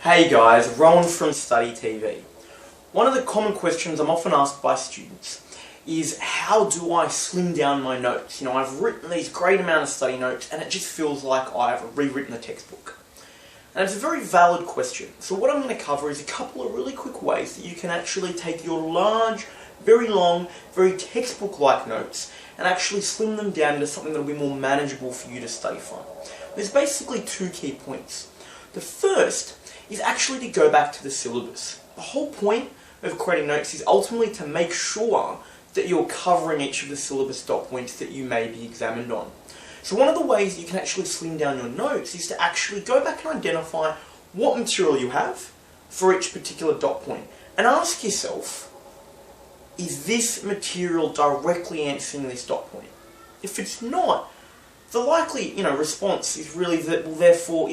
Hey guys, Rowan from Study TV. One of the common questions I'm often asked by students is how do I slim down my notes? I've written these great amount of study notes and it just feels like I've rewritten the textbook. And it's a very valid question. So what I'm going to cover is a couple of really quick ways that you can actually take your large, very long, very textbook-like notes and actually slim them down into something that will be more manageable for you to study from. There's basically two key points. The first is actually to go back to the syllabus. The whole point of creating notes is ultimately to make sure that you're covering each of the syllabus dot points that you may be examined on. So one of the ways you can actually slim down your notes is to actually go back and identify what material you have for each particular dot point and ask yourself, is this material directly answering this dot point? If it's not, the likely response is really that, well, therefore,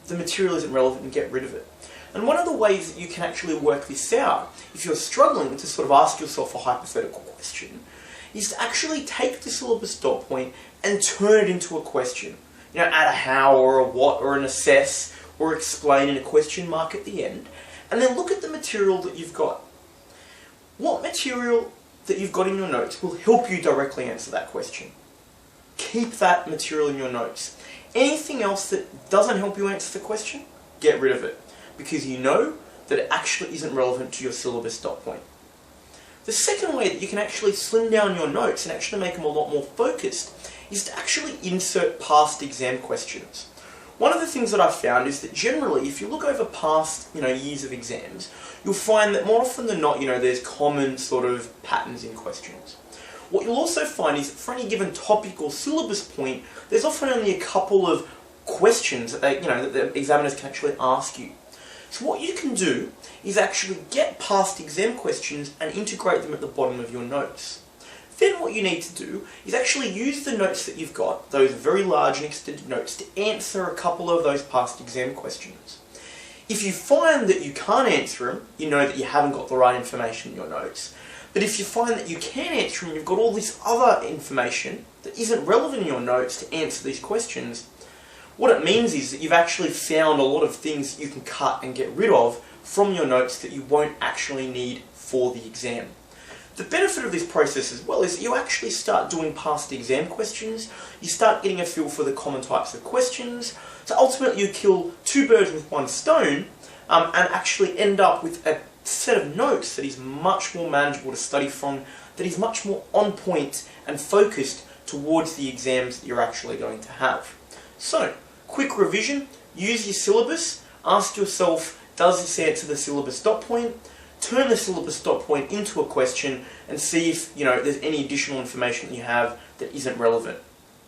the material isn't relevant and get rid of it. And one of the ways that you can actually work this out, if you're struggling to sort of ask yourself a hypothetical question, is to actually take the syllabus dot point and turn it into a question. Add a how or a what or an assess or explain in a question mark at the end, and then look at the material that you've got. What material that you've got in your notes will help you directly answer that question? Keep that material in your notes. Anything else that doesn't help you answer the question, get rid of it, because you know that it actually isn't relevant to your syllabus dot point. The second way that you can actually slim down your notes and actually make them a lot more focused is to actually insert past exam questions. One of the things that I've found is that generally, if you look over past years of exams, you'll find that more often than not, there's common sort of patterns in questions. What you'll also find is that for any given topic or syllabus point, there's often only a couple of questions that that the examiners can actually ask you. So what you can do is actually get past exam questions and integrate them at the bottom of your notes. Then what you need to do is actually use the notes that you've got, those very large and extended notes, to answer a couple of those past exam questions. If you find that you can't answer them, you know that you haven't got the right information in your notes. But if you find that you can answer them, you've got all this other information that isn't relevant in your notes to answer these questions, what it means is that you've actually found a lot of things that you can cut and get rid of from your notes that you won't actually need for the exam. The benefit of this process as well is that you actually start doing past exam questions, you start getting a feel for the common types of questions, so ultimately you kill two birds with one stone and actually end up with a set of notes that is much more manageable to study from, that is much more on point and focused towards the exams that you're actually going to have. So, quick revision, use your syllabus, ask yourself, does this answer the syllabus dot point? Turn the syllabus dot point into a question and see if there's any additional information that you have that isn't relevant.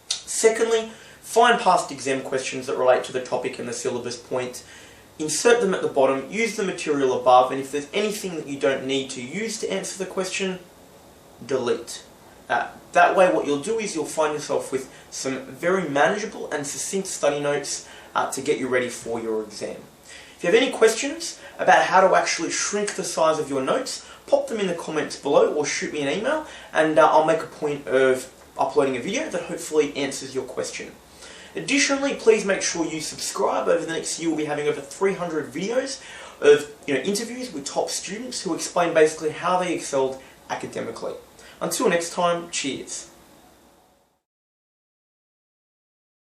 Secondly, find past exam questions that relate to the topic and the syllabus point. Insert them at the bottom, use the material above, and if there's anything that you don't need to use to answer the question, delete. That way what you'll do is you'll find yourself with some very manageable and succinct study notes to get you ready for your exam. If you have any questions about how to actually shrink the size of your notes, pop them in the comments below or shoot me an email and I'll make a point of uploading a video that hopefully answers your question. Additionally, please make sure you subscribe. Over the next year we'll be having over 300 videos of interviews with top students who explain basically how they excelled academically. Until next time, cheers.